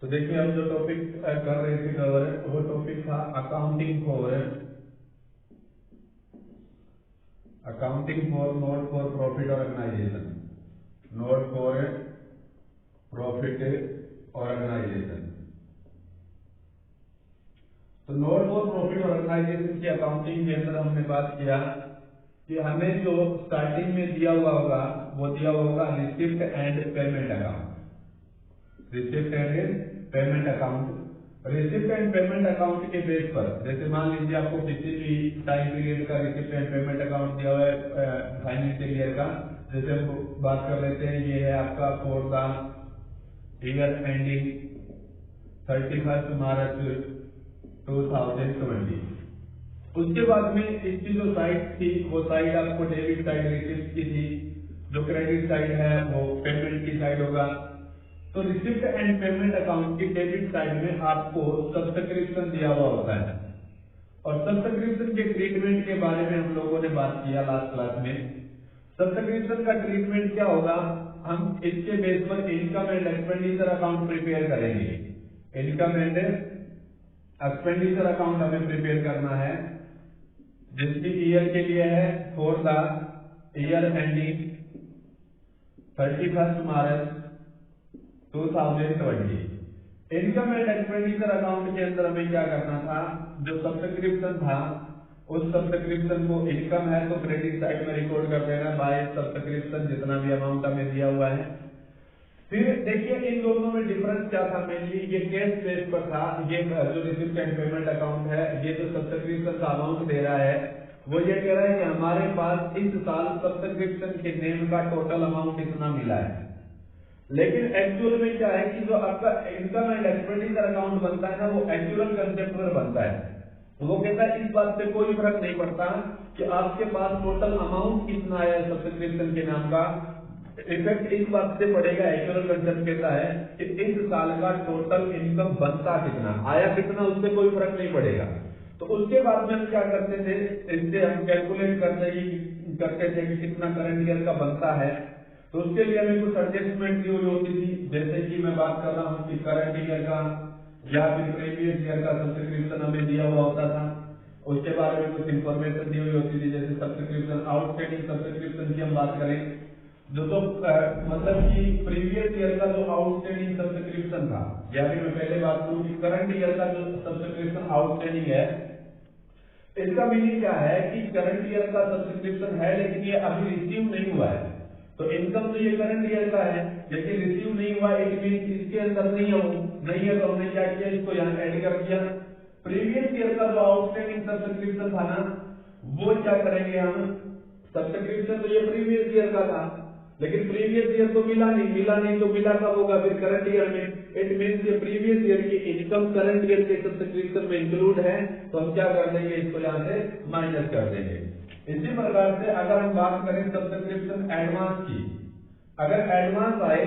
तो देखिए हम जो टॉपिक कर रहे थे कवर, वो टॉपिक था accounting for not for profit organisation, not for profit organisation. तो नोट फॉर प्रॉफिट ऑर्गेनाइजेशन की अकाउंटिंग के अंदर हमने बात किया कि हमें जो स्टार्टिंग में दिया हुआ होगा वो दिया हुआ होगा receipt and payment account. Receipt and payment account, receipt and payment account के बेस पर, जैसे मान लीजिए आपको किसी भी टाइम पीरियड का रिसिप्ट एंड पेमेंट अकाउंट दिया हुआ है फाइनेंशियल ईयर का, जैसे हम बात कर लेते हैं ये है आपका for the year ending 31 March 2020। उसके बाद में इसकी जो साइड थी वो साइड आपको डेबिट साइड रिसिप्ट की थी, जो क्रेडिट साइड है वो पेमेंट की साइड होगा। तो रिसिप्ट एंड पेमेंट अकाउंट की डेबिट साइड में आपको सब्सक्रिप्शन दिया हुआ होता है, और सब्सक्रिप्शन के ट्रीटमेंट के बारे में हम लोगों ने बात किया लास्ट क्लास में। सब्सक्रिप्शन का ट्रीटमेंट क्या होगा, हम इसके बेस पर income and expenditure account prepare करेंगे। इनकम एंड एक्सपेंडिचर अकाउंट हमें प्रिपेयर करना है, जिसकी ईयर के लिए है for the year ending 31 March 2020। Income and expenditure account के अंदर हमें क्या करना था, जो सब्सक्रिप्शन था उस सब्सक्रिप्शन को, इनकम है तो क्रेडिट साइड में रिकॉर्ड कर देना बाय सब्सक्रिप्शन, जितना भी अमाउंट हमें दिया हुआ है। फिर देखिए इन दोनों में डिफरेंस क्या था, मेनली ये कैश बेस पर था। ये जो रिसिप्ट एंड पेमेंट अकाउंट है, ये जो सब्सक्रिप्शन का अमाउंट दे रहा है वो ये कह रहा है कि हमारे पास इस साल सब्सक्रिप्शन के नेम का टोटल अमाउंट इतना मिला है। लेकिन एक्चुअल में क्या है कि जो आपका इनकम एंड एक्सपेंडिचर अकाउंट बनता है ना, वो एक्चुअल कंसेप्ट पर बनता है। तो वो कहता है इस बात से कोई फर्क नहीं पड़ता कि आपके पास टोटल अमाउंट कितना आया है सब्सक्रिप्शन के नाम का, इफेक्ट इस बात से पड़ेगा। एक्चुअल कंसेप्ट कहता है कि इस साल का टोटल इनकम बनता कितना, आया कितना, उससे कोई फर्क नहीं पड़ेगा। तो उसके बाद में हम क्या करते थे, इससे हम कैलकुलेट करते थे कि कितना करंट ईयर का बनता है। तो उसके लिए हमें कुछ एडजस्टमेंट दी हुई होती थी, जैसे कि मैं बात कर रहा हूँ कि करंट ईयर का या फिर प्रीवियस ईयर का सब्सक्रिप्शन हमें दिया हुआ होता था। उसके बारे में कुछ इन्फॉर्मेशन दी हुई होती थी, जैसे सब्सक्रिप्शन आउटस्टैंडिंग सब्सक्रिप्शन की हम बात करें, जो तो मतलब कि प्रीवियस ईयर का जो आउटस्टैंडिंग सब्सक्रिप्शन था, या फिर मैं पहले बात करूं कि करंट ईयर का जो सब्सक्रिप्शन आउटस्टैंडिंग है, इसका मीनिंग क्या है कि करंट ईयर का सब्सक्रिप्शन है लेकिन ये अभी रिसीव नहीं हुआ है। तो इनकम तो ये करंट ईयर का है लेकिन रिसीव नहीं हुआ, इट मीन इसके अंदर नहीं है। तो हमने क्या किया, इसको यहाँ ऐड कर दिया। प्रीवियस ईयर का जो आउटस्टैंडिंग सब्सक्रिप्शन था ना, वो क्या करेंगे हम, सब्सक्रिप्शन तो ये प्रीवियस ईयर का था लेकिन प्रीवियस ईयर तो मिला नहीं तो मिला कब होगा, फिर करंट ईयर में। इट मीन्स ये प्रीवियस ईयर की इनकम करंट ईयर के सब्सक्रिप्शन में इंक्लूड है, तो हम क्या कर देंगे, इसको यहाँ से माइनस कर देंगे। इसी प्रकार से अगर हम बात करें सब्सक्रिप्शन एडवांस की, अगर एडवांस आए,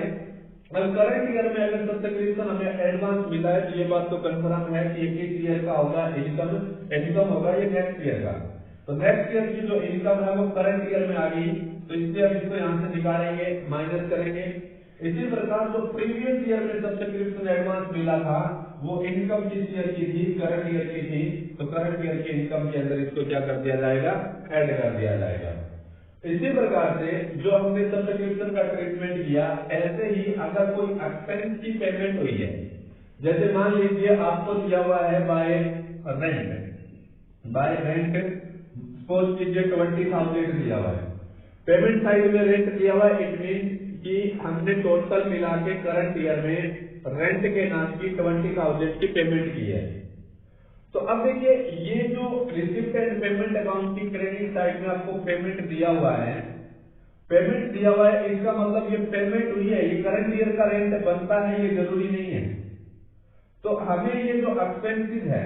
करंट ईयर में अगर सब्सक्रिप्शन हमें एडवांस मिला है तो ये बात तो कंफर्म है कि किस ईयर का होगा, इनकम होगा ये नेक्स्ट ईयर का। तो नेक्स्ट ईयर की जो इनकम है वो करंट ईयर में आ गई, तो इसलिए हम इसको यहाँ से निकालेंगे, माइनस करेंगे। इसी प्रकार जो प्रीवियस ईयर में सब्सक्रिप्शन एडवांस मिला था वो इनकम किस ईयर की थी, करंट ईयर की थी, तो करंट ईयर की इनकम के अंदर इसको क्या कर दिया जाएगा, ऐड कर दिया जाएगा। इसी प्रकार से जो हमने सब्सक्रिप्शन का ट्रीटमेंट किया, ऐसे ही अगर कोई एक्सपेंस की पेमेंट हुई है, जैसे मान लीजिए आपको दिया हुआ है बाय रेंट सपोज कीजिए 20,000 दिया हुआ है, पेमेंट साइड में रेंट दिया हुआ है, इट मीन कि हमने टोटल मिला के करंट ईयर में रेंट के नाम की 20,000 की पेमेंट की है। तो अब देखिए ये जो रिसिप्ट एंड पेमेंट अकाउंट की क्रेडिट साइड में आपको पेमेंट दिया हुआ है, इसका मतलब ये पेमेंट हुई है, ये करंट ईयर का रेंट बनता है, ये जरूरी नहीं है। तो हमें ये जो एक्सपेंसेस है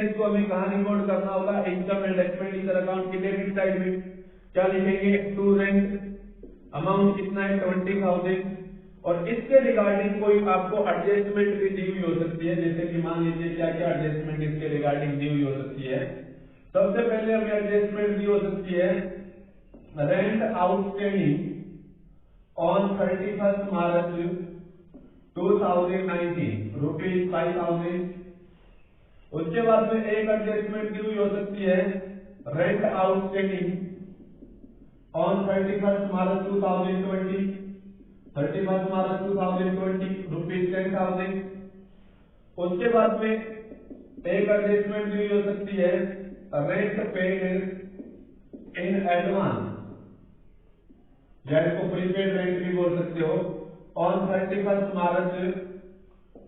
इसको हमें कहाँ रिकॉर्ड करना होगा, इनकम एंड एक्सपेंडिचर अकाउंट की डेबिट साइड में। क्या लिखेंगे, टू रेंट, अमाउंट कितना है 20,000, और इसके रिगार्डिंग कोई आपको एडजस्टमेंट भी दी हुई हो सकती है, जैसे कि मान लीजिए क्या क्या एडजस्टमेंट इसके रिगार्डिंग दी हुई हो सकती है। सबसे पहले हमें एडजस्टमेंट दी हो सकती है, rent outstanding on 31 March 2019 rupees 5000। उसके बाद में एक एडजस्टमेंट ड्यू हो सकती है rent outstanding on 31st March 2020, 31st March 2020 rupees 10,000। उसके बाद में एक एडजस्टमेंट ड्यू हो सकती है रेंट पेड इन एडवांस, या इसको प्रीपेड रेंट भी बोल सकते हो, ऑन 31st March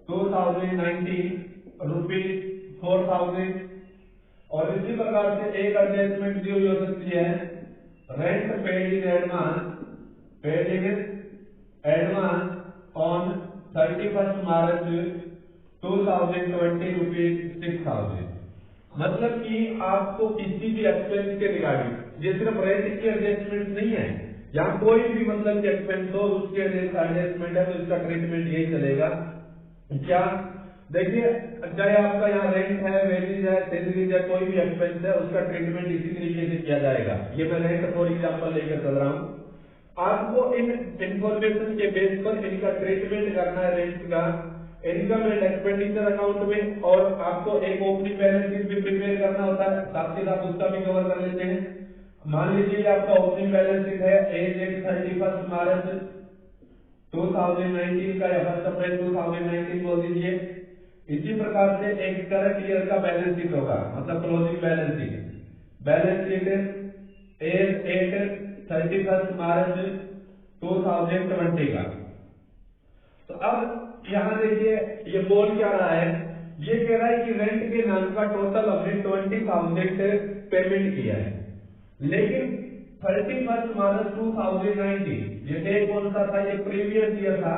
2019 रुपीज 4,000। और इसी प्रकार से एक एडजस्टमेंट ड्यू हो सकती है rent paid in advance, paid in advance on 31st March 2020 rupees 6,000। मतलब कि आपको किसी भी एक्सपेंस के रिगार्डिंग, ये सिर्फ रेंट की एडजस्टमेंट नहीं है, यहाँ कोई भी मतलब कि एक्सपेंस हो उसके एडजस्टमेंट है तो इसका ट्रीटमेंट यही चलेगा। क्या देखिए, चाहे आपका यहाँ रेंट है, वेजेज है, सैलरीज है, कोई भी एक्सपेंस है, उसका ट्रीटमेंट इसी तरीके से किया जाएगा। ये मैं रेंट फॉर एग्जांपल लेकर चल रहा हूँ। आपको इन इंफॉर्मेशन के बेस पर इनका ट्रीटमेंट करना है रेंट का इनकम एंड एक्सपेंडिचर अकाउंट में, और आपको एक ओपनिंग बैलेंस शीट भी प्रिपेयर करना होता है, साथ ही साथ उसका भी कवर कर लेते हैं। मान लीजिए आपका ओपनिंग बैलेंस शीट है एज 31st March 2019 का, या 1 अप्रैल 2019 बोल दीजिए। इसी प्रकार से एक करंट ईयर का बैलेंस शीट होगा, मतलब closing balance sheet, balance sheet as 31st March 2020 का। तो अब यहाँ देखिए ये बोल क्या रहा है, ये कह रहा है कि रेंट के नाम का टोटल हमने 20,000 पेमेंट किया है, लेकिन 31st March 2019 ये डे कौन सा था, ये प्रीवियस ईयर था।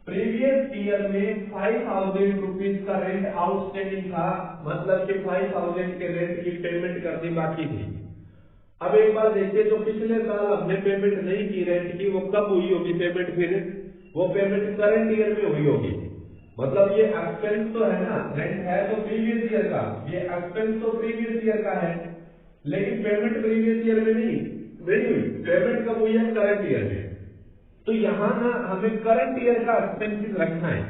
प्रीवियस ईयर में 5,000 रुपीज का रेंट आउटस्टैंडिंग था, मतलब कि 5,000 के रेंट की पेमेंट करनी बाकी थी। अब एक बार देखिए, जो पिछले साल हमने पेमेंट नहीं की रेंट की, वो कब हुई होगी पेमेंट, फिर वो पेमेंट करंट ईयर में हुई होगी। मतलब ये एक्सपेंस तो है ना, रेंट है तो प्रीवियस ईयर का, ये एक्सपेंस तो प्रीवियस ईयर का है, लेकिन पेमेंट प्रीवियस ईयर में नहीं हुई, पेमेंट कब हुई है, करंट ईयर में। तो यहाँ ना हमें करंट ईयर का एक्सपेंस रखना है,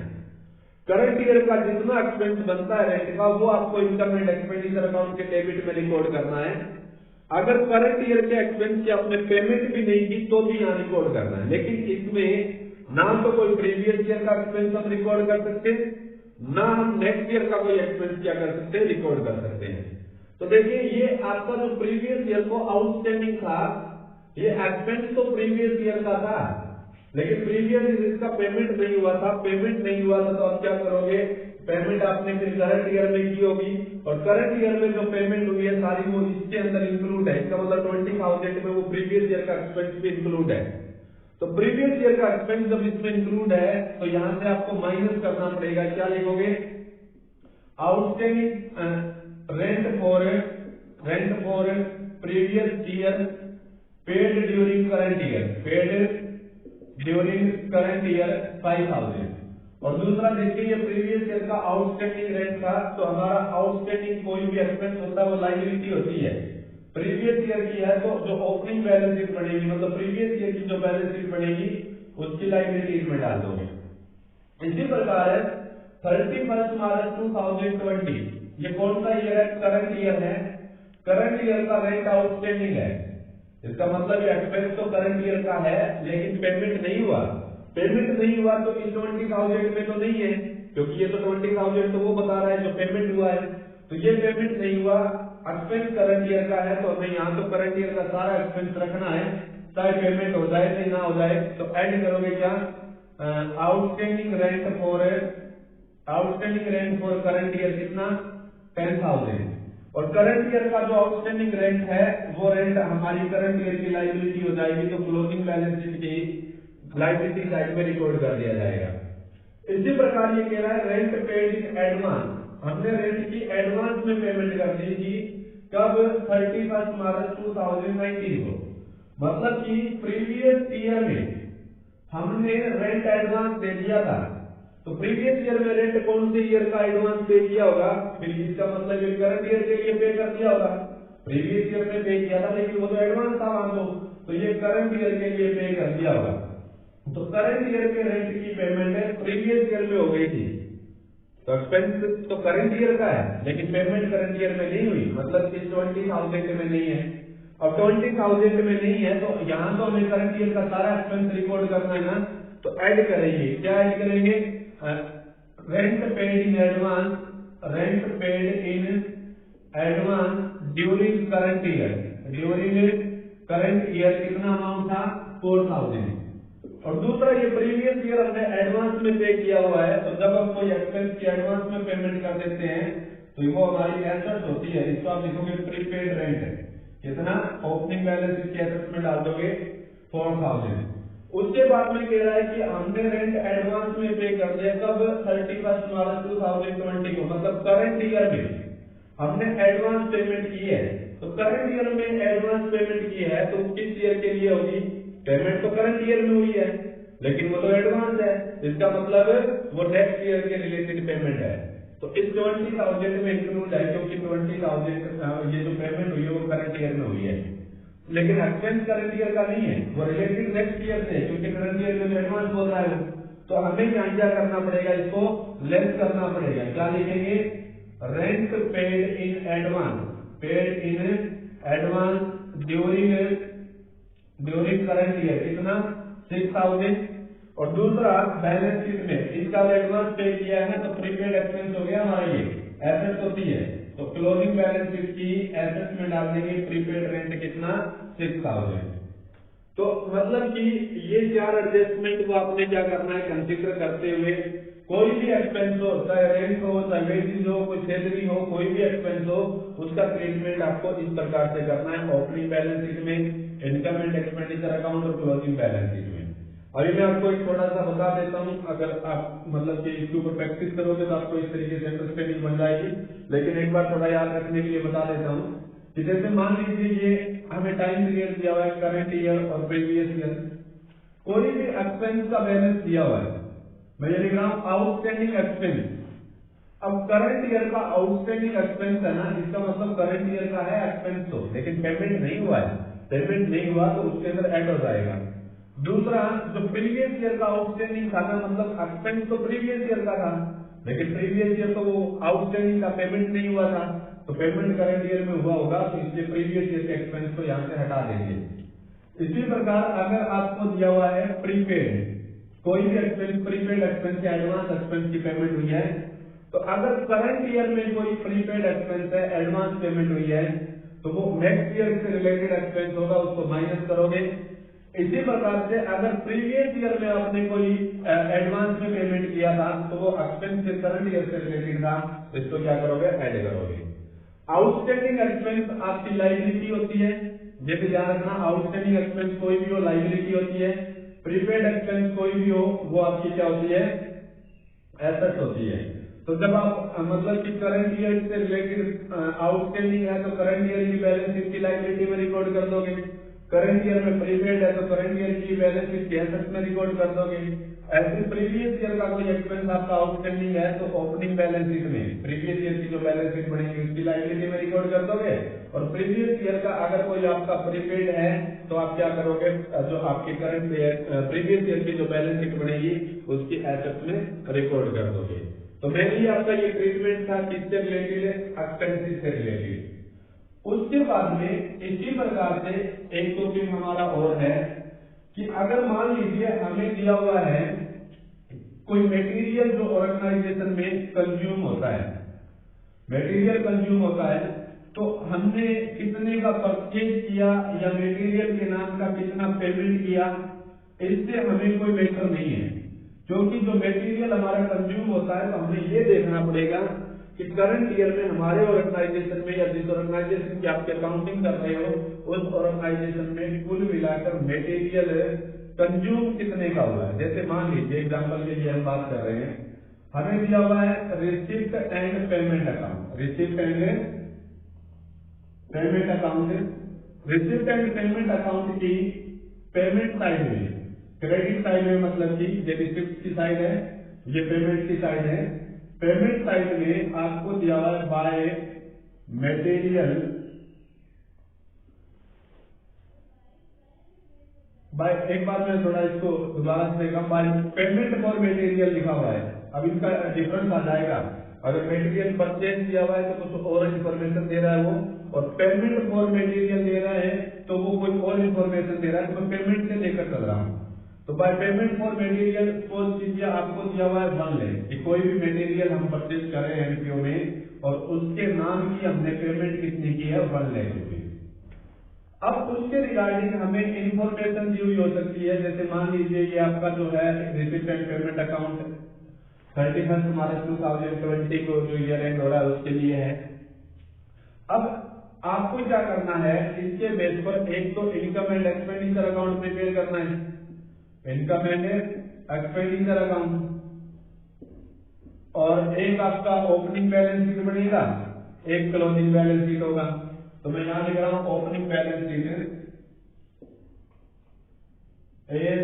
करंट ईयर का जितना एक्सपेंस बनता है रेंट का, वो आपको इनकम एंड एक्सपेंडिचर अकाउंट के डेबिट में रिकॉर्ड करना है। अगर करंट ईयर के एक्सपेंस की आपने पेमेंट भी नहीं की तो भी यहाँ रिकॉर्ड करना है, लेकिन इसमें ना तो कोई प्रीवियस ईयर का एक्सपेंस हम रिकॉर्ड कर सकते, ना हम नेक्स्ट ईयर का कोई एक्सपेंस क्या कर सकते, रिकॉर्ड कर सकते हैं। तो देखिए, ये आपका जो प्रीवियस ईयर को आउटस्टैंडिंग था, ये एक्सपेंस तो प्रीवियस ईयर का था, लेकिन प्रीवियस ईयर इसका पेमेंट नहीं हुआ था। पेमेंट नहीं हुआ था तो आप क्या करोगे, पेमेंट आपने फिर करंट ईयर में की होगी, और करंट ईयर में जो पेमेंट हुई है सारी वो इसके अंदर इंक्लूड है। इसका मतलब 20,000 में वो प्रीवियस ईयर का एक्सपेंस भी इंक्लूड है। तो प्रीवियस ईयर का एक्सपेंस जब इसमें इंक्लूड है तो यहां से आपको माइनस करना पड़ेगा। क्या लिखोगे, outstanding rent for previous year paid during current year, paid during current year 5,000। और दूसरा देखिए, ये प्रीवियस ईयर का आउटस्टैंडिंग रेंट था, तो हमारा आउटस्टैंडिंग कोई भी एक्सपेंस होता है वो लायबिलिटी होती है। प्रीवियस ईयर की है तो जो ओपनिंग बैलेंस शीट बनेगी, मतलब प्रीवियस ईयर की जो बैलेंस शीट बनेगी उसकी लायबिलिटी इसमें डाल दोगे। इसी प्रकार 31st March 2020 ये कौन सा ईयर है, करंट ईयर है। करंट ईयर का रेंट आउटस्टैंडिंग है, इसका मतलब एक्सपेंस तो करंट ईयर का है लेकिन पेमेंट नहीं हुआ। पेमेंट नहीं हुआ तो इस 20,000 में तो नहीं है, क्योंकि ये तो 20,000 तो वो बता रहा है जो पेमेंट हुआ है, तो ये पेमेंट नहीं हुआ। एक्सपेंस करंट ईयर का है तो हमें यहाँ तो करंट ईयर का सारा एक्सपेंस रखना है, चाहे पेमेंट हो जाए चाहे ना हो जाए। तो ऐड करोगे क्या, outstanding rent for current year कितना, 10,000। और करंट ईयर का जो आउटस्टैंडिंग रेंट है वो रेंट हमारी करंट ईयर की लायबिलिटी हो जाएगी, तो क्लोजिंग बैलेंस शीट की लायबिलिटी साइड में रिकॉर्ड कर दिया जाएगा। इसी प्रकार ये कह रहा है रेंट पेड इन एडवांस, हमने रेंट की एडवांस में पेमेंट कर दी थी, कब, 31st March 2019 को। मतलब कि प्रीवियस ईयर में हमने रेंट एडवांस दे दिया था, तो प्रीवियस ईयर में रेंट कौन से ईयर का एडवांस पे किया होगा, फिर इसका मतलब ये करंट ईयर के लिए पे कर दिया होगा। प्रीवियस ईयर में पे किया था लेकिन वो तो एडवांस था वहां, तो ये करंट ईयर के लिए पे कर दिया होगा। तो करंट ईयर के रेंट की पेमेंट है प्रीवियस ईयर में हो गई थी, तो एक्सपेंस तो करंट ईयर का है लेकिन पेमेंट करंट ईयर में नहीं हुई, मतलब कि 20,000 में नहीं है। अब 20,000 में नहीं है तो यहाँ तो हमें करंट ईयर का सारा एक्सपेंस रिकॉर्ड करना है ना, तो ऐड करेंगे। क्या ऐड करेंगे? Rent paid in advance, rent paid in advance during current year, during current year कितना अमाउंट था? 4,000। और दूसरा ये प्रीवियस ईयर हमने एडवांस में पे किया हुआ है, तो जब हम कोई एक्सपेंस की एडवांस में पेमेंट कर देते हैं तो वो हमारी एसेट होती है, इसको आप लिखोगे प्रीपेड रेंट। कितना? ओपनिंग बैलेंस इसके एसेट में डाल दोगे 4,000। उसके बाद में कह रहा है कि हमने रेंट एडवांस में पे कर दिया, कब? 31 मार्च 2020 को, मतलब करंट ईयर में हमने एडवांस पेमेंट की है। तो करंट ईयर में एडवांस पेमेंट की है तो किस ईयर के लिए होगी? पेमेंट तो करंट ईयर में हुई है लेकिन वो तो एडवांस है, इसका मतलब वो नेक्स्ट ईयर के रिलेटेड पेमेंट है। तो इस 20,000 में इंक्लूड है, क्योंकि 20,000 ये जो पेमेंट हुई है वो करंट ईयर में हुई है, लेकिन एक्सपेंस करंट ईयर का नहीं है, वो रिलेटेड नेक्स्ट ईयर से, क्योंकि करंट ईयर में एडवांस बोल रहा है। तो हमें यहाँ क्या करना पड़ेगा? इसको लेस करना पड़ेगा। क्या लिखेंगे? Rent paid in advance, paid in advance during current year कितना? 6,000। और दूसरा बैलेंस शीट में इसका एडवांस पे किया है तो प्रीपेड एक्सपेंस हो गया हमारा, ये एसेट होती है, तो क्लोजिंग बैलेंस शीट की एसेट में डाल देंगे प्रीपेड रेंट कितना? 6,000। तो मतलब कि ये 4 एडजस्टमेंट को आपने क्या करना है? कंसीडर करते हुए कोई भी एक्सपेंस हो, चाहे रेंट हो, चाहे वेजेस हो, कोई सैलरी हो, कोई भी एक्सपेंस हो, उसका ट्रीटमेंट आपको इस प्रकार से करना है ओपनिंग बैलेंस शीट में, इनकम एंड एक्सपेंडिचर अकाउंट और क्लोजिंग बैलेंस शीट में। अभी मैं आपको एक थोड़ा सा बता देता हूँ, अगर आप मतलब कि इसके ऊपर प्रैक्टिस करोगे तो आपको इस तरीके से अंडरस्टैंडिंग बन जाएगी, लेकिन एक बार थोड़ा याद रखने के लिए बता देता हूँ कि जैसे मान लीजिए ये हमें टाइम पीरियड दिया हुआ है करंट ईयर और प्रीवियस ईयर, कोई भी एक्सपेंस का बैलेंस दिया हुआ है, मैं ये लिख रहा हूँ आउटस्टैंडिंग एक्सपेंस। अब करंट ईयर का आउटस्टैंडिंग एक्सपेंस है ना, इसका मतलब करंट ईयर का है एक्सपेंस तो, लेकिन पेमेंट नहीं हुआ है, पेमेंट नहीं हुआ तो उसके अंदर ऐड हो जाएगा। दूसरा जो प्रीवियस ईयर का आउटस्टैंडिंग था ना, मतलब एक्सपेंस तो प्रीवियस ईयर का था लेकिन प्रीवियस ईयर तो वो आउटस्टैंडिंग का पेमेंट नहीं हुआ था, तो पेमेंट करंट ईयर में हुआ होगा, तो इसलिए प्रीवियस ईयर के एक्सपेंस को यहाँ से हटा देंगे। इसी प्रकार अगर आपको दिया हुआ है प्रीपेड, कोई भी एक्सपेंस प्रीपेड एक्सपेंस या एडवांस एक्सपेंस की पेमेंट हुई है, तो अगर करंट ईयर में कोई प्रीपेड एक्सपेंस है, एडवांस पेमेंट हुई है, तो वो नेक्स्ट ईयर से रिलेटेड एक्सपेंस होगा, उसको माइनस करोगे। इसी प्रकार से अगर प्रीवियस ईयर में आपने कोई एडवांस में पेमेंट किया था तो वो एक्सपेंस से करंट ईयर से रिलेटेड था, इसको क्या करोगे? ऐड करोगे। आउटस्टैंडिंग एक्सपेंस आपकी लायबिलिटी होती है, ये भी ध्यान रखना, आउटस्टैंडिंग एक्सपेंस कोई भी हो लायबिलिटी होती है, प्रीपेड एक्सपेंस कोई भी हो वो आपकी क्या होती है? एसेट होती है। तो जब आप मतलब कि करंट ईयर से रिलेटेड आउटस्टैंडिंग है तो करंट ईयर की बैलेंस शीट की लायबिलिटी में रिकॉर्ड कर दोगे, करंट ईयर में प्रीपेड है तो करंट ईयर की बैलेंस शीट की एसेट में रिकॉर्ड कर दोगे। ऐसे प्रीवियस ईयर का कोई एक्सपेंस आपका आउटस्टैंडिंग है तो ओपनिंग बैलेंस शीट में प्रीवियस ईयर की जो बैलेंस शीट बनेगी उसकी लायबिलिटी में रिकॉर्ड कर दोगे, और प्रीवियस ईयर का अगर कोई आपका प्रीपेड है तो आप क्या करोगे? जो आपकी करंट प्रीवियस ईयर की जो बैलेंस शीट बनेगी उसकी एसेट में रिकॉर्ड कर दोगे। तो मेनली आपका ये ट्रीटमेंट था किससे रिलेटेड है? एक्सपेंसेस से रिलेटेड। उसके बाद में इसी प्रकार से एक टॉपिक हमारा और है कि अगर मान लीजिए हमें दिया हुआ है कोई मटेरियल जो ऑर्गेनाइजेशन में कंज्यूम होता है, मटेरियल कंज्यूम होता है, तो हमने कितने का परचेज किया या मटेरियल के नाम का कितना पेमेंट किया, इससे हमें कोई मैटर नहीं है, क्योंकि जो मटेरियल हमारा कंज्यूम होता है तो हमें ये देखना पड़ेगा कि करंट ईयर में हमारे ऑर्गेनाइजेशन में या जिस ऑर्गेनाइजेशन की आप अकाउंटिंग कर रहे हो उस ऑर्गेनाइजेशन में कुल मिलाकर मटेरियल कंज्यूम कितने का हुआ है। जैसे मान लीजिए एग्जांपल के लिए हम बात कर रहे हैं, हमें दिया हुआ है receipt and payment account, receipt and payment account. Receipt and payment account की पेमेंट साइड में, क्रेडिट साइड में मतलब कि ये रिसिप्ट की साइड है, ये पेमेंट की साइड है। पेमेंट साइड में आपको दिया हुआ है बाय मटेरियल भाई एक बार मैं थोड़ा इसको दोबारा से देखा, बाय पेमेंट फॉर मटेरियल लिखा हुआ है। अब इसका डिफरेंस आ जाएगा। अगर मटेरियल परचेज किया हुआ है तो कुछ और इन्फॉर्मेशन दे रहा है वो, और पेमेंट फॉर मटेरियल दे रहा है तो वो कोई और इन्फॉर्मेशन दे रहा है। तो मैं पेमेंट से लेकर चल रहा हूँ। तो by payment for material suppose कीजिए आपको दिया हुआ है 1 लाख, कोई भी मटेरियल हम परचेज कर रहे हैं एनपीओ में और उसके नाम की हमने पेमेंट कितनी की है 1 लाख रुपए। अब उसके रिगार्डिंग हमें इंफॉर्मेशन दी हुई हो सकती है, जैसे मान लीजिए ये आपका जो है receipt and payment account 31 March 2020 को जो ईयर एंड हो रहा है उसके लिए है। अब आपको क्या करना है, इसके बेस पर एक तो income and expenditure account prepare करना है, इनकम एंड एक्सपेंडिचर अकाउंट, और एक आपका ओपनिंग बैलेंस शीट बनेगा, एक क्लोजिंग बैलेंस शीट होगा। तो मैं यहां लिख रहा हूं opening balance sheet as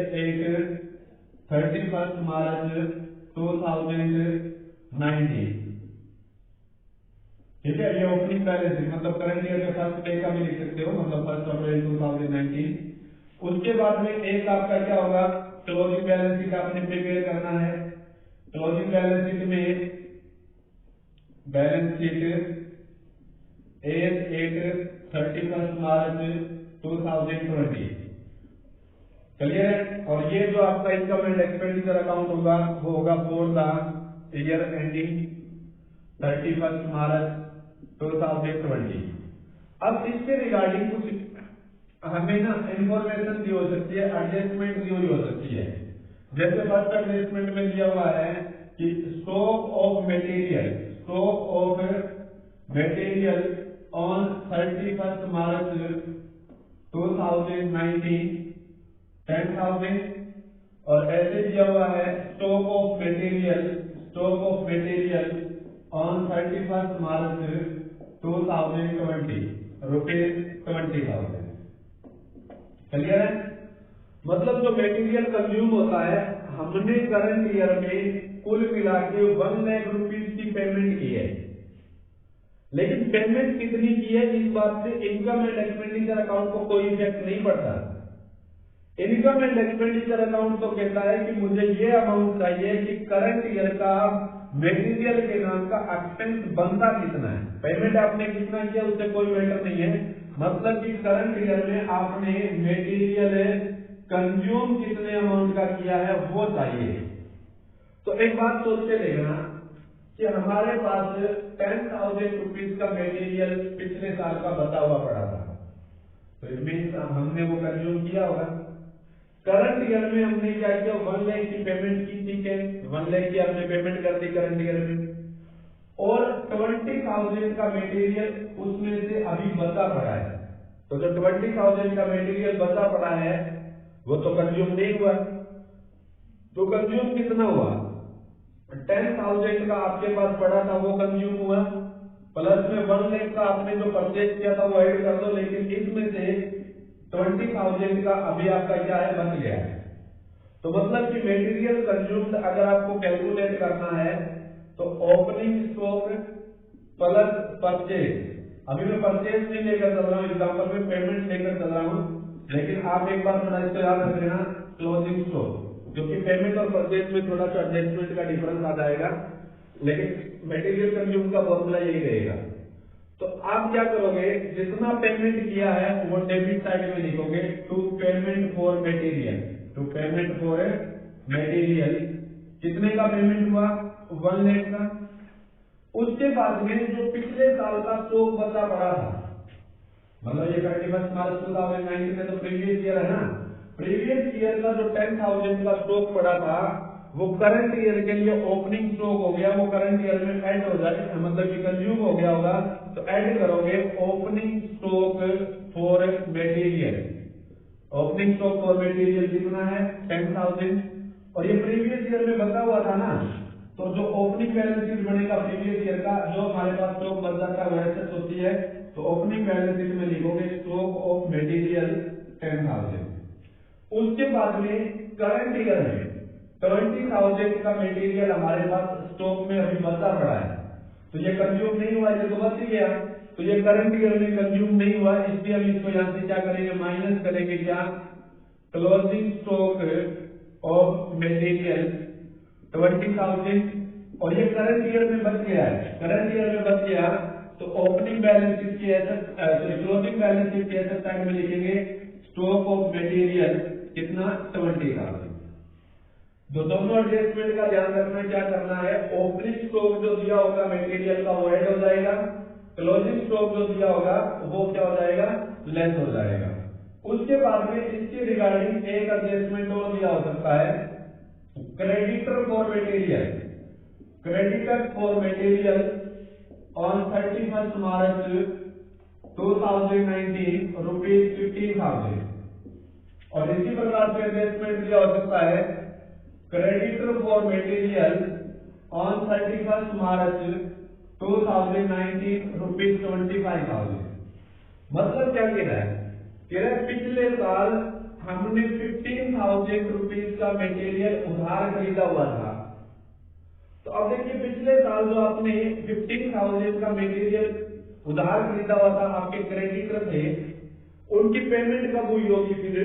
31 March 2019। ठीक है, ये ओपनिंग बैलेंस शीट मतलब करंट ईयर के फर्स्ट डे का भी लिख सकते हो, मतलब 1 अप्रैल 2019। उसके बाद में एक आपका क्या होगा, क्लोजिंग बैलेंस शीट आपने प्रिपेयर करना है। क्लोजिंग बैलेंस शीट में balance sheet as 31 March 2020 clear है। और ये जो आपका इनकम एंड एक्सपेंडिचर अकाउंट होगा वो होगा for the year ending 31 March 2020। अब इसके रिगार्डिंग कुछ हमें ना इंफॉर्मेशन दी हो सकती है, एडजस्टमेंट दी हुई हो सकती है। जैसे फर्स्ट एडजस्टमेंट में दिया हुआ है कि stock of material on 31 March 2019 10,000, और ऐसे दिया हुआ है stock of material on 31 March 2020 ₹20,000। Clear है। मतलब जो मटेरियल कंज्यूम होता है, हमने करंट ईयर में कुल मिला के 1 लाख रुपीज की पेमेंट की है, लेकिन पेमेंट कितनी की है इस बात से इनकम एंड एक्सपेंडिचर अकाउंट को कोई इफेक्ट नहीं पड़ता। इनकम एंड एक्सपेंडिचर अकाउंट तो कहता है कि मुझे ये अमाउंट चाहिए कि करंट ईयर का मटेरियल के नाम का एक्सपेंस बनता कितना है, पेमेंट आपने कितना किया उससे कोई मैटर नहीं है। मतलब कि करंट ईयर में आपने मटेरियल कंज्यूम कितने अमाउंट का किया है वो चाहिए। तो एक बात सोच के देखना कि हमारे पास 10,000 रुपीज का मटेरियल पिछले साल का बचा हुआ पड़ा था, तो इट मीन्स हमने वो कंज्यूम किया होगा। करंट ईयर में हमने क्या किया, 1 लाख की पेमेंट की, ठीक है 1 लाख की आपने पेमेंट कर दी करंट ईयर में, और 20,000 का मटेरियल उसमें से अभी बचा पड़ा है। तो जो 20,000 का मटेरियल बचा पड़ा है वो तो कंज्यूम नहीं हुआ। तो कंज्यूम कितना हुआ, 10,000 का आपके पास पड़ा था वो कंज्यूम हुआ, प्लस में 1 लाख का आपने जो परचेज किया था वो ऐड कर दो, लेकिन इसमें से 20,000 का अभी आपका क्या है बच गया है। तो मतलब कि मटेरियल कंज्यूम्ड अगर आपको कैलकुलेट करना है तो ओपनिंग स्टॉक प्लस परचेज, अभी मैं परचेज नहीं लेकर चल रहा हूँ एग्जाम्पल में, पेमेंट लेकर चल रहा हूँ, लेकिन आप एक बार थोड़ा इसको याद रख लेना क्लोजिंग स्टॉक, जो कि पेमेंट और परचेज में थोड़ा सा एडजस्टमेंट का डिफरेंस आ जाएगा, लेकिन मटेरियल कंज्यूम का फॉर्मूला यही रहेगा। तो आप क्या करोगे, जितना पेमेंट किया है वो डेबिट साइड में लिखोगे, टू पेमेंट फॉर मटेरियल, कितने का पेमेंट हुआ 1 लाख का। उसके बाद में जो पिछले साल का स्टॉक बचा पड़ा था, मतलब ये 31 मार्च 2019 में तो प्रीवियस ईयर है ना, प्रीवियस ईयर का जो 10,000 का स्टॉक पड़ा था वो करंट ईयर के लिए ओपनिंग स्टॉक हो गया, वो करंट ईयर में ऐड हो जाए, मतलब कि कंज्यूम हो गया होगा, तो ऐड करोगे opening stock for material. Opening stock for material कितना है 10,000, और ये प्रीवियस ईयर में बचा हुआ था ना, तो जो ओपनिंग बैलेंस शीट बनेगा प्रीवियस ईयर का, जो हमारे पास स्टॉक बच जाता है वो एसेट होती है, तो ओपनिंग बैलेंस शीट में लिखोगे स्टॉक ऑफ मटेरियल 10,000। उसके बाद में करंट ईयर में 20,000 का मटेरियल हमारे पास स्टॉक में अभी बचा पड़ा है, तो ये कंज्यूम नहीं हुआ, ये तो बच ही गया, तो ये करंट ईयर में कंज्यूम नहीं हुआ, इसलिए हम इसको यहाँ से क्या करेंगे माइनस करेंगे, क्या क्लोजिंग स्टॉक ऑफ मटेरियल 20,000 और ये करंट ईयर में बच गया है, करंट ईयर में बच गया तो ओपनिंग बैलेंस शीट की एसेट क्लोजिंग बैलेंस शीट की एसेट साइड में लिखेंगे स्टॉक ऑफ मटेरियल कितना 20,000। तो दोनों एडजस्टमेंट का ध्यान रखना, क्या करना है, ओपनिंग स्टॉक जो दिया होगा मटेरियल का वो ऐड हो जाएगा, क्लोजिंग स्टॉक जो दिया होगा वो क्या हो जाएगा, लेस हो जाएगा। उसके बाद में इसके रिगार्डिंग एक एडजस्टमेंट और दिया हो सकता है, creditor for material, creditor for material on 31 March 2019 rupees 15,000। और इसी प्रकार से एडजस्टमेंट दिया हो सकता है, creditor for material on 31 March 2019 rupees 25,000। मतलब क्या कह रहा है, पिछले साल हमने 15,000 रुपीज का मटेरियल उधार खरीदा हुआ था। तो अब देखिए पिछले साल जो आपने 15,000 का मटेरियल उधार खरीदा हुआ था, आपके क्रेडिटर थे, उनकी पेमेंट कब हुई होगी, फिर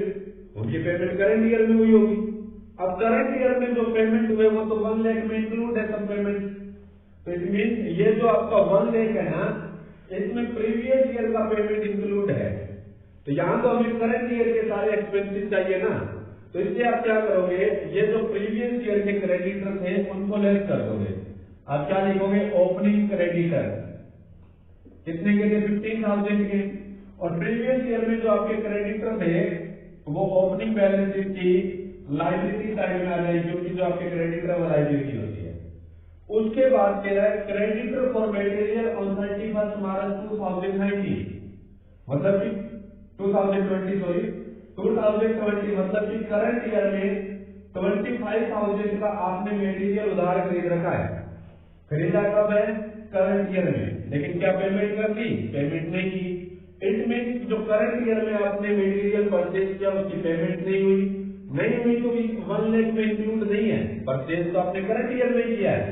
उनकी पेमेंट करंट ईयर में हुई होगी। अब करंट ईयर में जो पेमेंट हुए वो तो 1 लाख में इंक्लूड है सब पेमेंट। तो इट मीन ये जो आपका 1 लाख है ना, इसमें प्रीवियस ईयर का पेमेंट इंक्लूड है। तो यहाँ तो हमें करंट ईयर के सारे एक्सपेंसेस चाहिए ना, तो इसलिए आप क्या करोगे, ये जो प्रीवियस ईयर के क्रेडिटर थे उनको लेस कर दोगे। आप क्या लिखोगे, ओपनिंग क्रेडिटर कितने के थे, 15,000 के, और प्रीवियस ईयर में जो आपके क्रेडिटर थे वो ओपनिंग बैलेंस शीट की लायबिलिटी साइड में आ जाएगी, क्योंकि जो आपके क्रेडिटर वो लायबिलिटी होती है। उसके बाद कह रहा है creditor for material on 31 March 2019, मतलब कि 2020 मतलब कि करंट ईयर में 25,000 का आपने मटेरियल उधार खरीद रखा है। खरीदा कब है, करंट ईयर में, लेकिन क्या पेमेंट कर दी, पेमेंट नहीं की। इट मीन जो करंट ईयर में आपने मटेरियल परचेज किया उसकी पेमेंट नहीं हुई तो 1 लाख में इंक्लूड नहीं है। परचेज तो आपने करंट ईयर में किया है,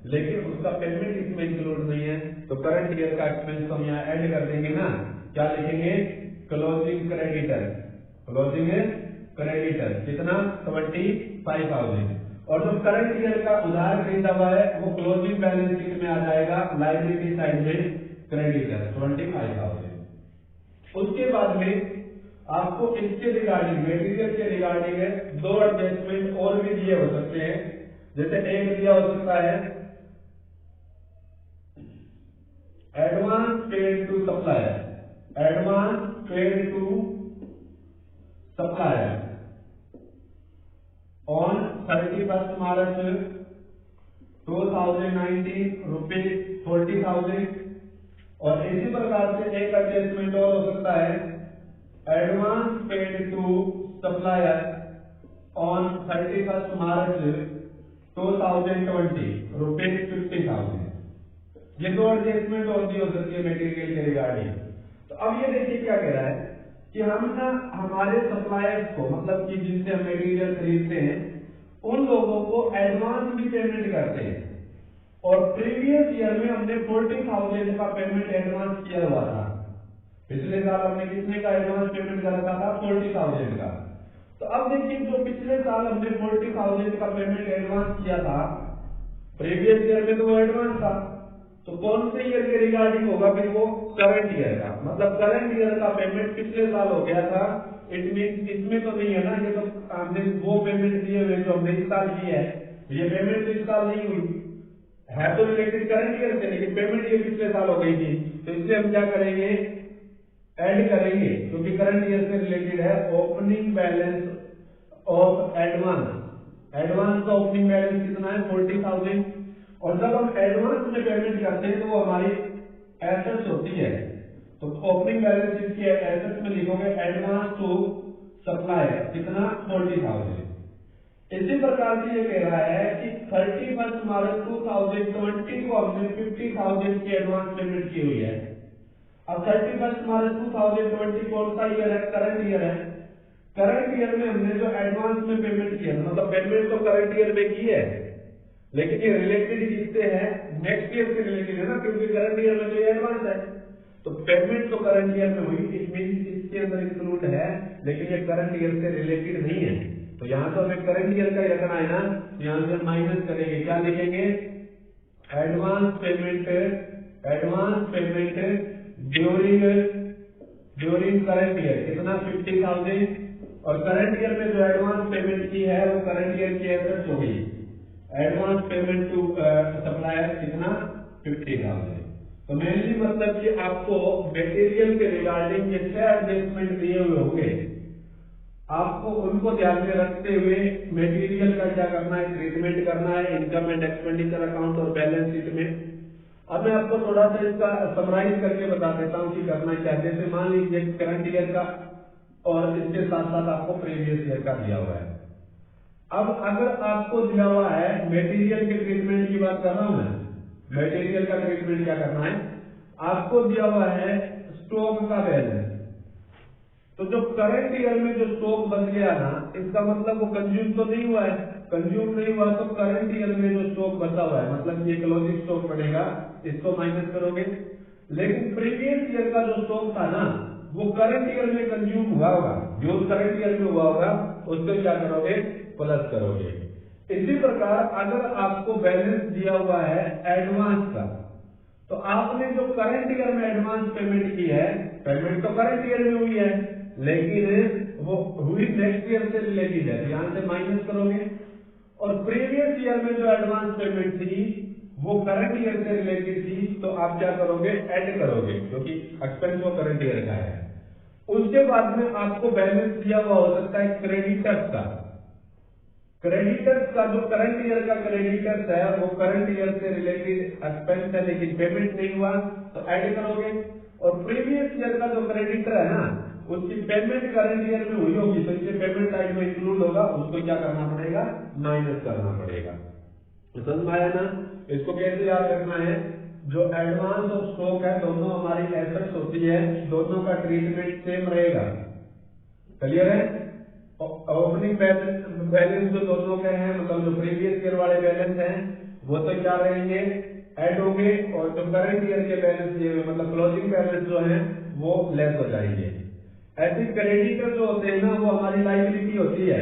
लेकिन उसका पेमेंट इसमें इंक्लूड नहीं है, तो करंट ईयर का एक्सपेंस हम यहाँ ऐड कर देंगे ना, क्या लिखेंगे, क्लोजिंग क्रेडिटर, क्लोजिंग क्रेडिटर कितना 25,000, और जो करंट ईयर का उधार खरीदा हुआ है वो क्लोजिंग बैलेंस शीट में आ जाएगा, लायबिलिटी साइड में क्रेडिटर 25,000। उसके बाद में आपको इसके रिगार्डिंग मटेरियल के रिगार्डिंग 2 एडजस्टमेंट और भी दिए हो सकते हैं। जैसे एक दिया हो सकता है advance paid to supplier, advance paid to supplier on 31 March 2019 rupees 40,000। और इसी प्रकार से एक एडजस्टमेंट और हो सकता है, advance paid to supplier on 31 March 2020 rupees 50,000। ये 2 एडजस्टमेंट और दी हो सकती है मटेरियल के रिगार्डिंग। तो अब ये देखिए क्या कह रहा है कि हम ना हमारे सप्लायर्स को, मतलब कि जिनसे हम मटेरियल खरीदते हैं, उन लोगों को एडवांस भी पेमेंट करते हैं, और प्रीवियस ईयर में हमने 40,000 का पेमेंट एडवांस किया हुआ था। पिछले साल हमने कितने का एडवांस पेमेंट कर रखा था, 40,000 का। तो अब देखिए जो पिछले साल हमने 40,000 का पेमेंट एडवांस किया था, प्रीवियस ईयर में तो वो एडवांस था, तो कौन से ईयर के रिगार्डिंग होगा, फिर वो करंट ईयर का, मतलब करंट ईयर का पेमेंट पिछले साल हो गया था। इट मीन इसमें तो नहीं है ना, ये तो हमने वो पेमेंट दिए हुए जो हमने इस साल की है, ये पेमेंट तो इस साल नहीं हुई है, तो रिलेटेड करंट ईयर से, लेकिन पेमेंट ये पिछले साल हो गई थी। तो इसलिए हम क्या करेंगे, ऐड करेंगे, क्योंकि करंट ईयर से रिलेटेड है, opening balance of advance. Advance का ओपनिंग बैलेंस कितना है, 40,000। और जब हम एडवांस में पेमेंट करते हैं तो वो हमारी एसेट्स होती है, तो ओपनिंग बैलेंस इसकी एसेट्स में लिखोगे एडवांस टू सप्लायर कितना, 40,000। इसी प्रकार से ये कह रहा है कि 31 मार्च 2020 को हमने 50,000 की एडवांस पेमेंट की हुई है। अब 31 मार्च 2020 कौन सा ईयर है, करंट ईयर है। करंट ईयर में हमने जो एडवांस में पेमेंट किया, मतलब पेमेंट तो करंट ईयर में की है, लेकिन ये रिलेटेड किससे है, नेक्स्ट ईयर से रिलेटेड है ना, क्योंकि करंट ईयर में तो ये एडवांस है। तो पेमेंट तो करंट ईयर में हुई, इट मीन इसके अंदर इंक्लूड है, लेकिन ये करंट ईयर से रिलेटेड नहीं है। तो यहाँ तो हमें करंट ईयर का ही रखना है ना, तो यहाँ से माइनस करेंगे, क्या लिखेंगे, advance payment during current year, कितना 50,000, और करंट ईयर में जो एडवांस पेमेंट की है वो करंट ईयर की एसेट हो गई। एडवांस पेमेंट टू सप्लायर कितना 50,000। तो मेनली मतलब कि आपको मटेरियल के रिगार्डिंग ये 6 एडजस्टमेंट दिए हुए होंगे, आपको उनको ध्यान में रखते हुए मटेरियल का क्या करना है, ट्रीटमेंट करना है इनकम एंड एक्सपेंडिचर अकाउंट और बैलेंस शीट में। अब मैं आपको थोड़ा सा इसका समराइज करके बता देता हूँ कि करना क्या है। जैसे मान लीजिए करंट ईयर का और इसके साथ साथ आपको प्रीवियस ईयर का दिया हुआ है। अब अगर आपको दिया हुआ है मटेरियल के ट्रीटमेंट की बात कर रहा हूं मैं, मटेरियल का ट्रीटमेंट क्या करना है, आपको दिया हुआ है स्टॉक का बैलेंस। तो जो करंट ईयर में जो स्टॉक बच गया ना, इसका मतलब वो कंज्यूम तो नहीं हुआ है, कंज्यूम नहीं हुआ तो करंट ईयर में जो स्टॉक बचा हुआ है मतलब ये क्लोजिंग स्टॉक बनेगा, इसको माइनस करोगे। लेकिन प्रीवियस ईयर का जो स्टॉक था ना वो करंट ईयर में कंज्यूम हुआ होगा, जो करंट ईयर में हुआ होगा उसको क्या करोगे, प्लस करोगे। इसी प्रकार अगर आपको बैलेंस दिया हुआ है एडवांस का, तो आपने जो करंट ईयर में एडवांस पेमेंट की है, पेमेंट तो करंट ईयर में हुई है लेकिन वो हुई नेक्स्ट ईयर से रिलेटेड है, यहां से माइनस करोगे। और प्रीवियस ईयर में जो एडवांस पेमेंट थी वो करंट ईयर से रिलेटेड थी, तो आप क्या करोगे, ऐड करोगे, क्योंकि एक्सपेंस वो करंट ईयर का है। उसके बाद में आपको बैलेंस दिया हुआ हो सकता है क्रेडिटर्स का। क्रेडिटर्स का जो करंट ईयर का क्रेडिटर्स है वो करंट ईयर से रिलेटेड एक्सपेंस है लेकिन पेमेंट नहीं हुआ, तो ऐड करोगे। और प्रीवियस ईयर का जो क्रेडिटर है ना उसकी पेमेंट करंट ईयर में हुई होगी, तो इससे पेमेंट साइड में इंक्लूड होगा, उसको क्या करना पड़ेगा, माइनस करना पड़ेगा। तो समझ आया ना। इसको कैसे याद रखना है, जो एडवांस और स्टॉक है दोनों हमारी एसेट्स होती है, दोनों का ट्रीटमेंट सेम रहेगा, क्लियर है। ओपनिंग बैलेंस जो दोनों के हैं मतलब जो प्रीवियस ईयर वाले बैलेंस हैं वो तो क्या रहेंगे, ऐड होंगे, और जो करंट ईयर के बैलेंस दिए हुए मतलब क्लोजिंग बैलेंस जो है वो लेस हो जाएंगे। ऐसे क्रेडिटर जो होते हैं ना वो हमारी लायबिलिटी होती है,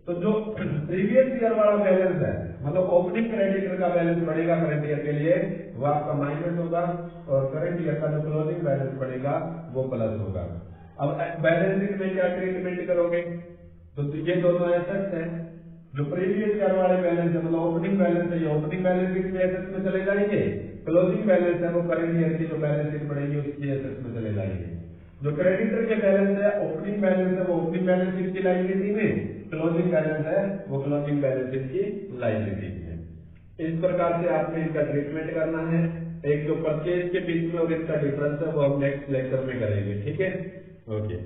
तो जो प्रीवियस ईयर वाला बैलेंस है मतलब ओपनिंग क्रेडिटर का बैलेंस बढ़ेगा करंट ईयर के लिए, वो आपका माइनस होगा, और करंट ईयर का जो क्लोजिंग बैलेंस बढ़ेगा वो प्लस होगा। अब बैलेंस शीट में क्या ट्रीटमेंट करोगे, तो ये दोनों एसेट्स हैं, जो प्रीवियस ईयर वाले बैलेंस है मतलब ओपनिंग बैलेंस है, ये ओपनिंग बैलेंस शीट में एसेट्स में चले जाएंगे, क्लोजिंग बैलेंस है वो करंट ईयर की जो बैलेंस शीट पड़ेगी उसकी एसेट्स में चले जाएंगे। जो क्रेडिटर के बैलेंस है ओपनिंग बैलेंस है वो ओपनिंग बैलेंस शीट की लायबिलिटी में, क्लोजिंग बैलेंस है वो क्लोजिंग बैलेंस शीट की लायबिलिटी में। इस प्रकार से आपने इसका ट्रीटमेंट करना है। एक जो परचेज के बीच में और इसका डिफरेंस है वो हम नेक्स्ट लेक्चर में करेंगे, ठीक है, ओके।